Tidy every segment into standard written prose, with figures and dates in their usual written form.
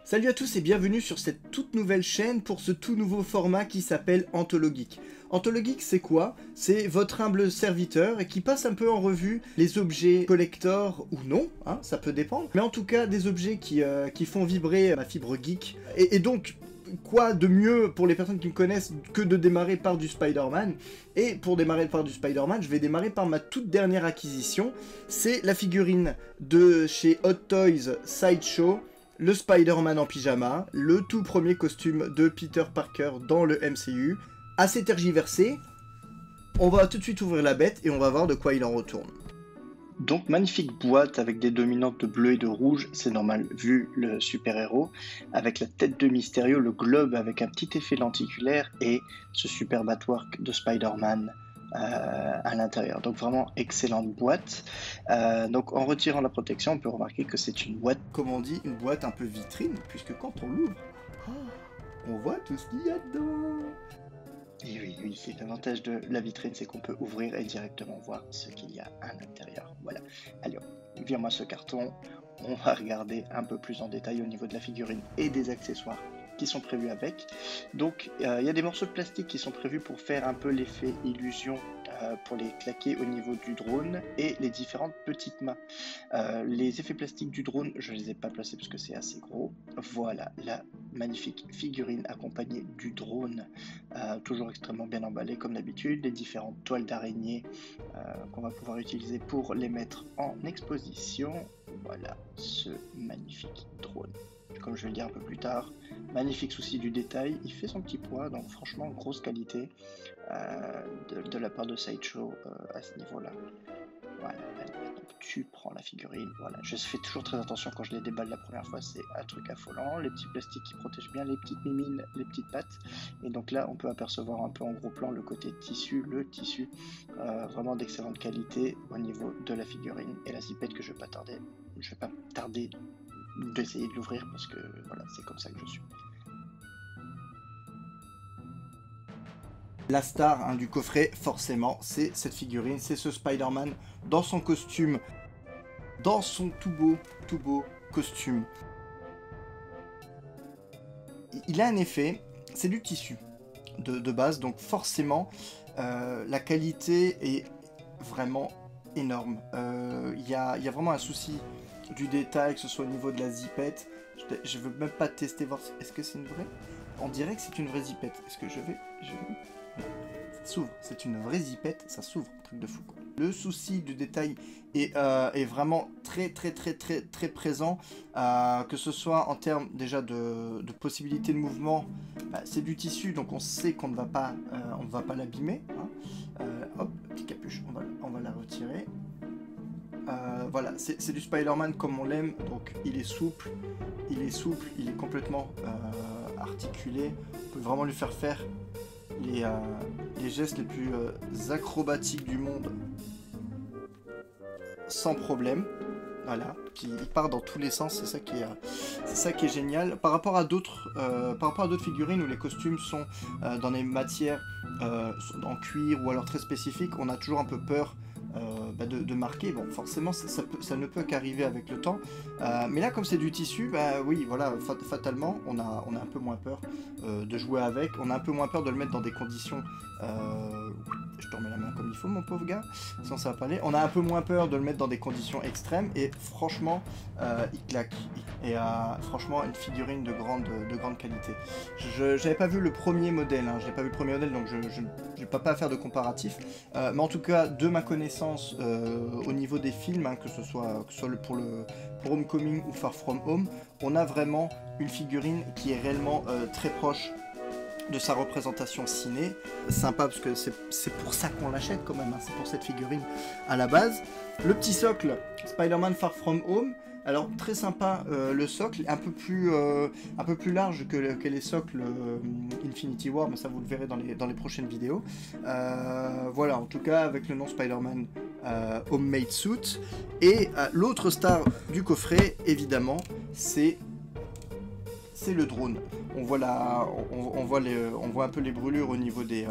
Salut à tous et bienvenue sur cette toute nouvelle chaîne pour ce tout nouveau format qui s'appelle Anthologeek. Anthologeek, c'est quoi? C'est votre humble serviteur qui passe un peu en revue les objets collector ou non, hein, ça peut dépendre, mais en tout cas des objets qui font vibrer ma fibre geek. Et donc, quoi de mieux pour les personnes qui me connaissent que de démarrer par du Spider-Man? Et pour démarrer par du Spider-Man, je vais démarrer par ma toute dernière acquisition. C'est la figurine de chez Hot Toys Sideshow, le Spider-Man en pyjama, le tout premier costume de Peter Parker dans le MCU. Assez tergiversé, on va tout de suite ouvrir la bête et on va voir de quoi il en retourne. Donc magnifique boîte avec des dominantes de bleu et de rouge, c'est normal vu le super-héros, avec la tête de Mysterio, le globe avec un petit effet lenticulaire et ce super batwork de Spider-Man à l'intérieur. Donc vraiment excellente boîte. Donc en retirant la protection, on peut remarquer que c'est une boîte, comme on dit, une boîte un peu vitrine, puisque quand on l'ouvre, on voit tout ce qu'il y a dedans. Et oui, c'est l'avantage de la vitrine, c'est qu'on peut ouvrir et directement voir ce qu'il y a à l'intérieur. Voilà. Allez, vire-moi ce carton. On va regarder un peu plus en détail au niveau de la figurine et des accessoires qui sont prévus avec. Donc, il y a des morceaux de plastique qui sont prévus pour faire un peu l'effet illusion, pour les claquer au niveau du drone et les différentes petites mains. Les effets plastiques du drone, je ne les ai pas placés parce que c'est assez gros. Voilà la magnifique figurine accompagnée du drone, toujours extrêmement bien emballé comme d'habitude. Les différentes toiles d'araignée qu'on va pouvoir utiliser pour les mettre en exposition. Voilà ce magnifique drone. Comme je vais le dire un peu plus tard, magnifique souci du détail, il fait son petit poids, donc franchement grosse qualité de la part de Sideshow à ce niveau-là. Voilà, donc tu prends la figurine, voilà, je fais toujours très attention quand je les déballe la première fois, c'est un truc affolant, les petits plastiques qui protègent bien les petites mimines, les petites pattes, et donc là on peut apercevoir un peu en gros plan le côté tissu, le tissu vraiment d'excellente qualité au niveau de la figurine, et la zipette que je vais pas tarder d'essayer de l'ouvrir parce que voilà, c'est comme ça que je suis. La star du coffret, forcément, c'est cette figurine, c'est ce Spider-Man dans son costume, dans son tout beau costume. Il a un effet, c'est du tissu de base, donc forcément, la qualité est vraiment énorme. Il y a vraiment un souci du détail, que ce soit au niveau de la zipette. Je veux même pas tester, voir est-ce que c'est une vraie. On dirait que c'est une vraie zipette. Est-ce que je vais... Ça s'ouvre, c'est une vraie zipette, ça s'ouvre, truc de fou quoi. Le souci du détail est vraiment très présent, que ce soit en termes déjà de possibilité de mouvement. C'est du tissu, donc on sait qu'on ne va pas l'abîmer, hein. Hop, petit capuche, on va la retirer. Voilà, c'est du Spider-Man comme on l'aime, donc il est souple, il est complètement articulé. On peut vraiment lui faire les gestes les plus acrobatiques du monde sans problème. Voilà, il part dans tous les sens, c'est ça qui est génial. Par rapport à d'autres figurines où les costumes sont dans des matières en cuir ou alors très spécifiques, on a toujours un peu peur de marquer. Bon, forcément ça ne peut qu'arriver avec le temps, mais là comme c'est du tissu, oui, voilà, fatalement on a un peu moins peur de jouer avec, on a un peu moins peur de le mettre dans des conditions je te remets la main comme il faut mon pauvre gars, sinon ça va pas aller. On a un peu moins peur de le mettre dans des conditions extrêmes et franchement il claque, et franchement une figurine de grande qualité. J'avais pas vu le premier modèle, hein, donc je n'ai pas à faire de comparatif, mais en tout cas de ma connaissance au niveau des films, hein, que ce soit pour Homecoming ou Far From Home, on a vraiment une figurine qui est réellement très proche de sa représentation ciné. Sympa parce que c'est pour ça qu'on l'achète quand même, hein. C'est pour cette figurine à la base. Le petit socle Spider-Man Far From Home, alors très sympa, le socle un peu plus large que les socles Infinity War, mais ça vous le verrez dans les prochaines vidéos. Voilà, en tout cas avec le nom Spider-Man Homemade Suit. Et l'autre star du coffret, évidemment, c'est c'est le drone. On voit on voit un peu les brûlures au niveau des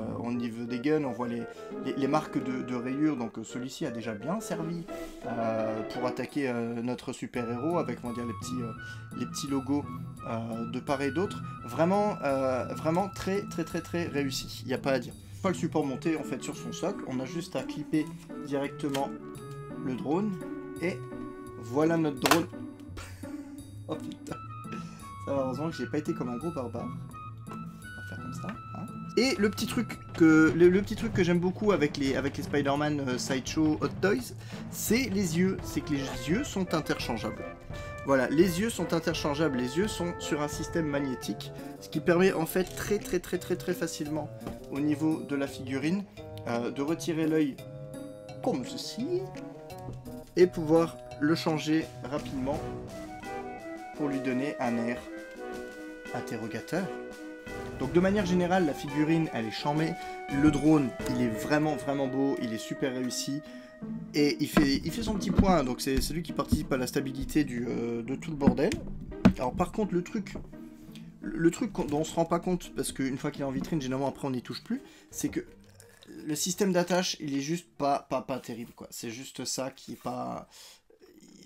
guns, on voit les marques de rayures, donc celui-ci a déjà bien servi pour attaquer notre super-héros avec, on va dire, les petits logos de part et d'autre. Vraiment très réussi, il n'y a pas à dire. Pas le support monté en fait sur son socle, on a juste à clipper directement le drone et voilà notre drone. Oh putain, ça va, heureusement que j'ai pas été comme un gros barbare. On va faire comme ça. Hein. Et le petit truc que j'aime beaucoup avec les Spider-Man Sideshow Hot Toys, c'est les yeux. C'est que les yeux sont interchangeables. Voilà, les yeux sont interchangeables, les yeux sont sur un système magnétique, ce qui permet en fait très facilement au niveau de la figurine de retirer l'œil comme ceci et pouvoir le changer rapidement pour lui donner un air interrogateur. Donc de manière générale, la figurine elle est charmée, le drone il est vraiment beau, il est super réussi. Et il fait son petit point, donc c'est lui qui participe à la stabilité de tout le bordel. Alors par contre le truc dont on se rend pas compte, parce qu'une fois qu'il est en vitrine, généralement après on n'y touche plus, c'est que le système d'attache il est juste pas terrible quoi. C'est juste ça qui est pas...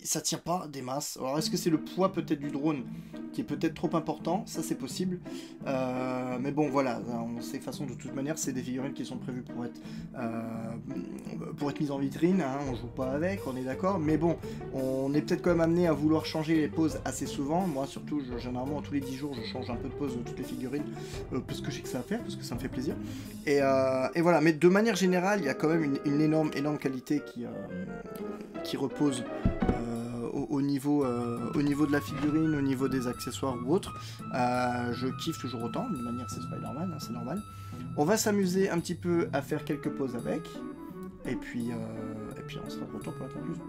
Ça tient pas des masses. Alors est-ce que c'est le poids peut-être du drone qui est peut-être trop important? Ça c'est possible. Mais bon voilà, on sait de toute façon de toute manière c'est des figurines qui sont prévues pour être mises en vitrine, hein, on joue pas avec, on est d'accord. Mais bon, on est peut-être quand même amené à vouloir changer les poses assez souvent. Moi surtout, généralement tous les 10 jours je change un peu de pose de toutes les figurines parce que j'ai que ça à faire, parce que ça me fait plaisir. Et voilà, mais de manière générale il y a quand même une énorme qualité qui repose au niveau de la figurine, au niveau des accessoires ou autres. Je kiffe toujours autant, de manière c'est Spider-Man, hein, c'est normal. On va s'amuser un petit peu à faire quelques pauses avec, et puis on sera de retour pour la conclusion.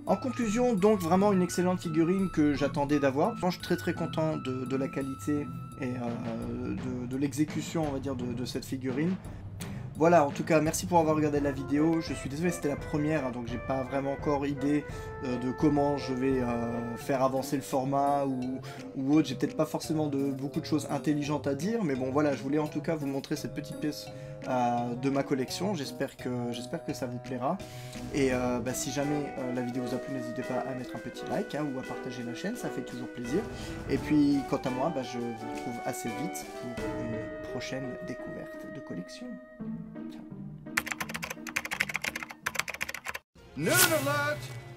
En conclusion, donc vraiment une excellente figurine que j'attendais d'avoir. Je suis très content de la qualité et de l'exécution, on va dire, de cette figurine. Voilà, en tout cas, merci pour avoir regardé la vidéo. Je suis désolé, c'était la première, hein, donc j'ai pas vraiment encore idée de comment je vais faire avancer le format ou autre. J'ai peut-être pas forcément beaucoup de choses intelligentes à dire, mais bon, voilà, je voulais en tout cas vous montrer cette petite pièce de ma collection. J'espère que ça vous plaira. Et si jamais la vidéo vous a plu, n'hésitez pas à mettre un petit like, hein, ou à partager la chaîne, ça fait toujours plaisir. Et puis, quant à moi, je vous retrouve assez vite pour une prochaine découverte de collection. Ciao. Nerd alert!